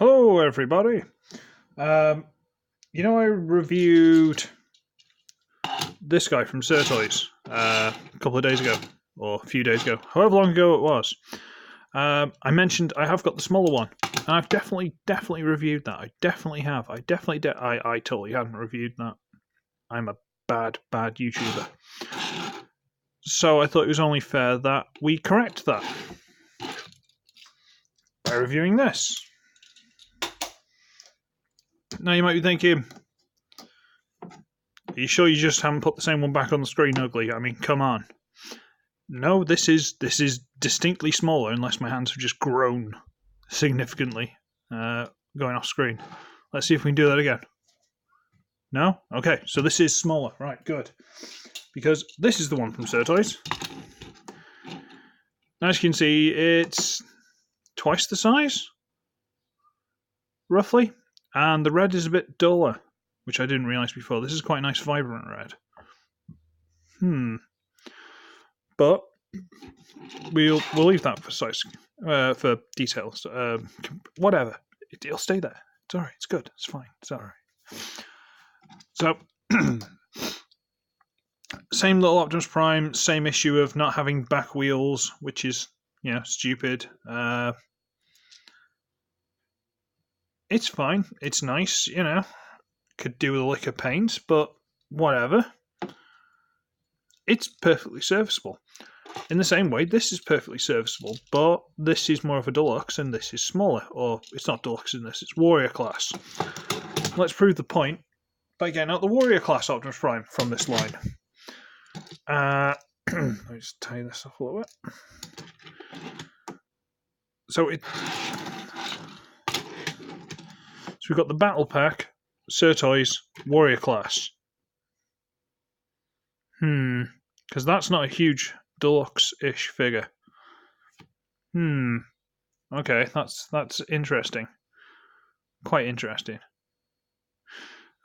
Hello, everybody. I reviewed this guy from SirToys a couple of days ago, or a few days ago, however long ago it was. I mentioned I have got the smaller one, and I've definitely reviewed that. I definitely have. I totally haven't reviewed that. I'm a bad YouTuber. So I thought it was only fair that we correct that by reviewing this. Now you might be thinking, are you sure you just haven't put the same one back on the screen, Ugly? I mean, come on. No, this is distinctly smaller, unless my hands have just grown significantly going off screen. Let's see if we can do that again. No? Okay, so this is smaller. Right, good. Because this is the one from SirToys. Now, as you can see, it's twice the size, roughly. And the red is a bit duller, which I didn't realise before. This is quite a nice, vibrant red. But we'll leave that for size, for details. Whatever, it'll stay there. It's alright. It's good. It's fine. It's alright. So, same little Optimus Prime. Same issue of not having back wheels, which is stupid. It's fine. It's nice. Could do with a lick of paint, but whatever. It's perfectly serviceable. In the same way, this is perfectly serviceable, but this is more of a deluxe and this is smaller. Or it's not deluxe in this, it's warrior class. Let's prove the point by getting out the warrior class Optimus Prime from this line. Let me just tie this off a little bit. So we've got the Battle Pack, SirToys, Warrior Class. Because that's not a huge deluxe-ish figure. Okay, that's interesting. Quite interesting.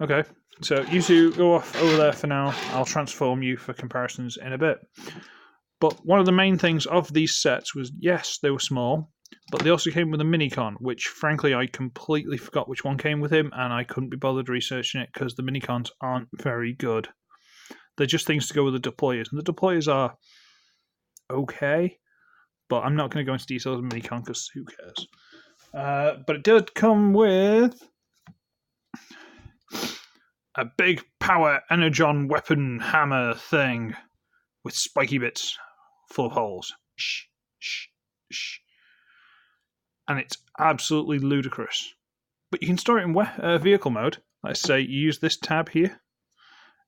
Okay, so you two go off over there for now. I'll transform you for comparisons in a bit. But one of the main things of these sets was, yes, they were small, but they also came with a Minicon, which, frankly, I completely forgot which one came with him, and I couldn't be bothered researching it because the Minicons aren't very good. They're just things to go with the deployers, and the deployers are okay, but I'm not going to go into details of Minicon because who cares. But it did come with a big power energon weapon hammer thing with spiky bits full of holes. And it's absolutely ludicrous. But you can store it in vehicle mode. Let's say you use this tab here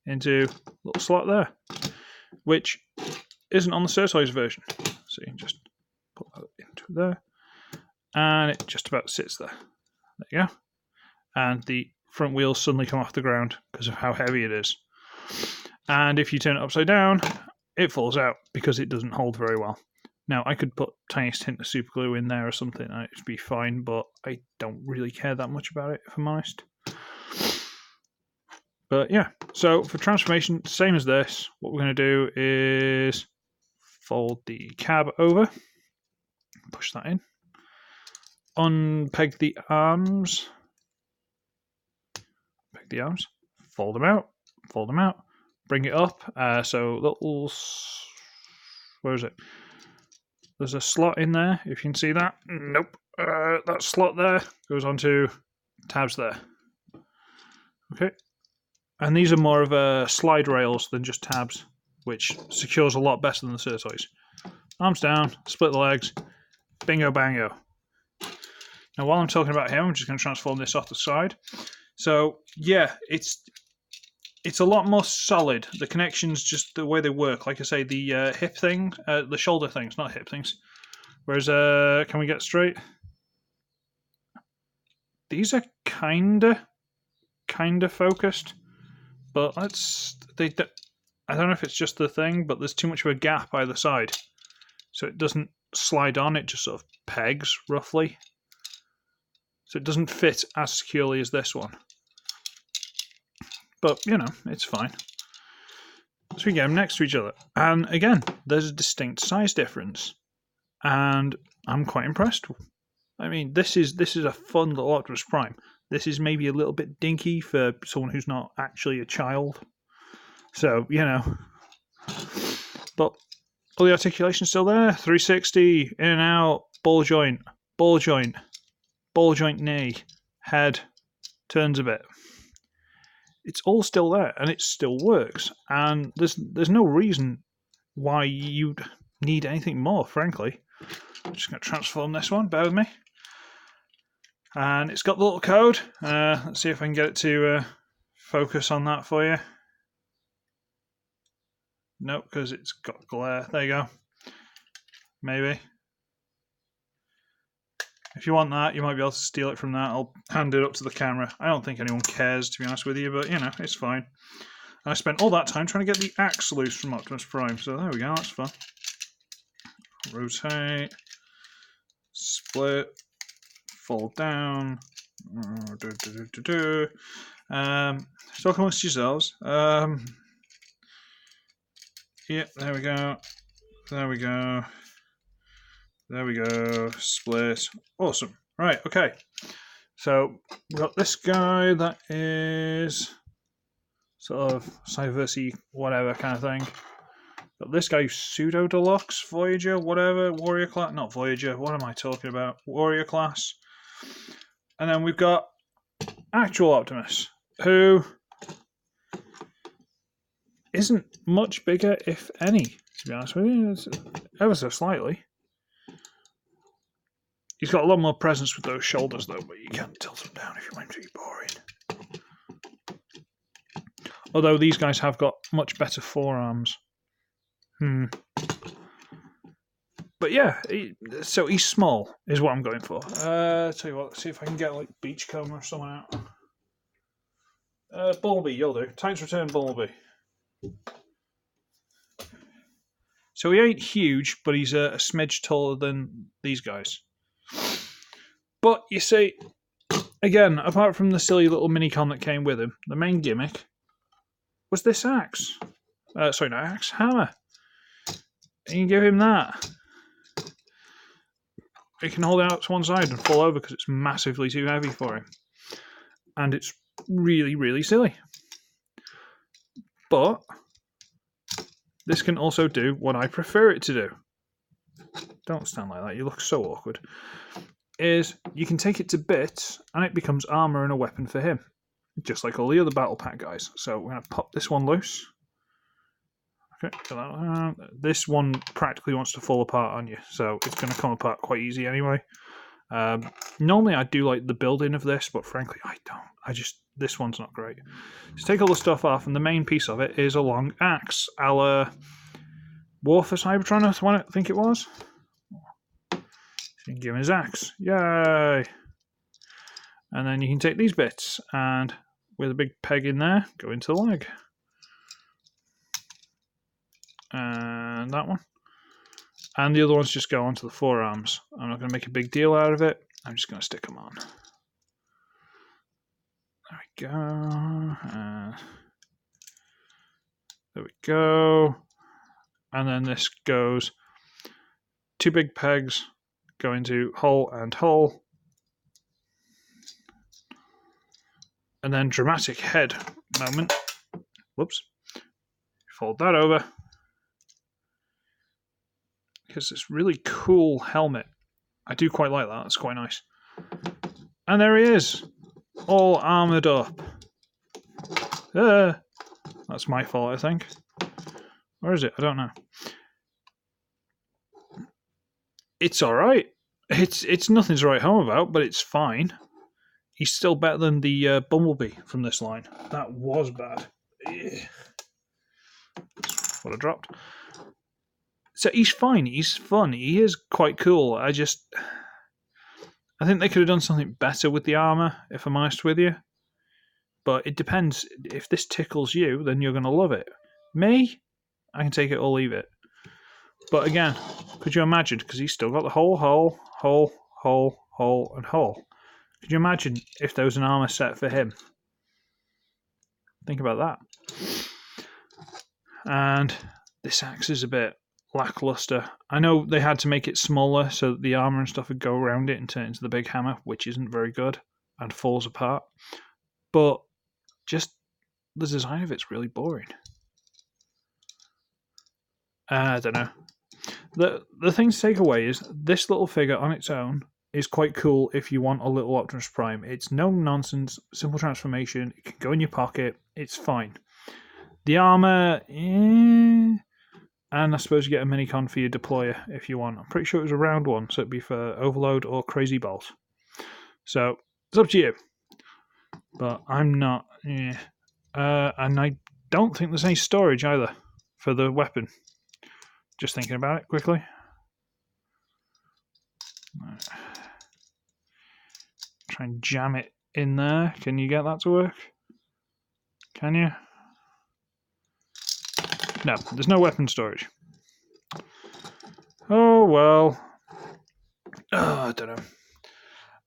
into a little slot there, which isn't on the SirToys version. So you can just put that into there, and it just about sits there. There you go. And the front wheels suddenly come off the ground because of how heavy it is. And if you turn it upside down, it falls out because it doesn't hold very well. Now, I could put tiniest hint of super glue in there or something and it'd be fine, but I don't really care that much about it, if I'm honest. But yeah, so for transformation, same as this, what we're going to do is fold the cab over, push that in, unpeg the arms, peg the arms, fold them out, bring it up, so little, where is it? There's a slot in there, if you can see that. Nope. That slot there goes onto tabs there. Okay. And these are more of a slide rails than just tabs, which secures a lot better than the SirToys. Arms down, split the legs, bingo bango. Now while I'm talking about him, I'm just going to transform this off the side. So yeah, it's a lot more solid. The connections, just the way they work. Like I say, the hip thing, the shoulder things, not hip things. Whereas, can we get straight? These are kinda focused, but I don't know if it's just the thing, but there's too much of a gap either side, so it doesn't slide on. It just sort of pegs roughly, so it doesn't fit as securely as this one. But, it's fine. So we get them next to each other. And again, there's a distinct size difference. And I'm quite impressed I mean, this is a fun little Optimus Prime. This is maybe a little bit dinky for someone who's not actually a child. So, you know. But all the articulation's still there. 360, in and out, ball joint, ball joint, ball joint knee, head, turns a bit. It's all still there, and it still works. And there's no reason why you'd need anything more, frankly. I'm just going to transform this one, bear with me. And it's got the little code. Let's see if I can get it to focus on that for you. Nope, because it's got glare. There you go. Maybe. If you want that, you might be able to steal it from that. I'll hand it up to the camera. I don't think anyone cares, to be honest with you, but, you know, it's fine. And I spent all that time trying to get the axe loose from Optimus Prime, so there we go, that's fun. Rotate. Split. Fold down. Talk amongst yourselves. Yep, there we go. There we go. There we go. Split. Awesome. Right, okay. So, we've got this guy that is sort of Cyversity, whatever kind of thing. Got this guy, Pseudo Deluxe, Voyager, whatever, Warrior class. Not Voyager, what am I talking about? Warrior class. And then we've got actual Optimus, who isn't much bigger, if any, to be honest with you. It's ever so slightly. He's got a lot more presence with those shoulders, though, but you can't tilt them down if you want to be boring. Although these guys have got much better forearms. But yeah, so he's small, is what I'm going for. Tell you what, let's see if I can get like Beachcomber or someone out. Bumblebee, you'll do. Titans Return Bumblebee. So he ain't huge, but he's a smidge taller than these guys. But you see, again, apart from the silly little mini-con that came with him, the main gimmick was this axe. Sorry, not axe, hammer. And you can give him that. He can hold it out to one side and fall over because it's massively too heavy for him. And it's really, really silly. But this can also do what I prefer it to do. Don't stand like that, you look so awkward. Is you can take it to bits and it becomes armour and a weapon for him. Just like all the other Battle Pack guys. So we're going to pop this one loose. Okay, this one practically wants to fall apart on you, so it's going to come apart quite easy anyway. Normally I do like the building of this, but frankly I don't. This one's not great. Just take all the stuff off, and the main piece of it is a long axe, a la War for Cybertron, I think it was. So you can give him his axe. Yay! And then you can take these bits, and with a big peg in there, go into the leg. And that one. And the other ones just go onto the forearms. I'm not going to make a big deal out of it. I'm just going to stick them on. There we go. There we go. And then this goes 2 big pegs go into hole and hole. And then dramatic head moment. Whoops. Fold that over. Because it's really cool helmet. I do quite like that. It's quite nice. And there he is. All armoured up. That's my fault, I think. Where is it? I don't know. It's alright. It's nothing to write home about, but it's fine. He's still better than the Bumblebee from this line. That was bad. What I dropped. So he's fine, he's fun, he is quite cool. I think they could have done something better with the armour, if I'm honest with you. But it depends. If this tickles you, then you're going to love it. Me? I can take it or leave it. But again, could you imagine? Because he's still got the hole, and hole. Could you imagine if there was an armour set for him? Think about that. And this axe is a bit lackluster. I know they had to make it smaller so that the armor and stuff would go around it and turn it into the big hammer, which isn't very good and falls apart. But just the design of it's really boring. I don't know. The thing to take away is this little figure on its own is quite cool if you want a little Optimus Prime. It's no nonsense, simple transformation. It can go in your pocket. It's fine. The armor, and I suppose you get a mini-con for your deployer if you want. I'm pretty sure it was a round one, so it'd be for Overload or Crazy Bolt. So it's up to you. But I'm not. And I don't think there's any storage either for the weapon. Just thinking about it quickly. Try and jam it in there. Can you get that to work? Can you? No, there's no weapon storage. Oh well. I don't know.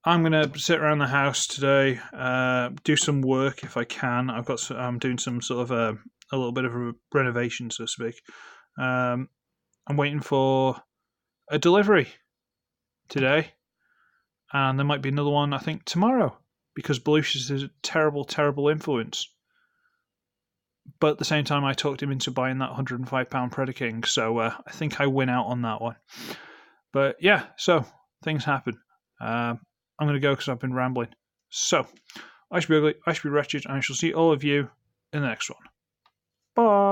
I'm gonna sit around the house today, do some work if I can. I'm doing some sort of a little bit of a renovation, so to speak. I'm waiting for a delivery today, and there might be another one I think tomorrow because Belushis is a terrible, terrible influence. But at the same time, I talked him into buying that £105 Predaking, so I think I win out on that one. But yeah, so things happen. I'm going to go because I've been rambling. So, I should be ugly, I should be wretched, and I shall see all of you in the next one. Bye!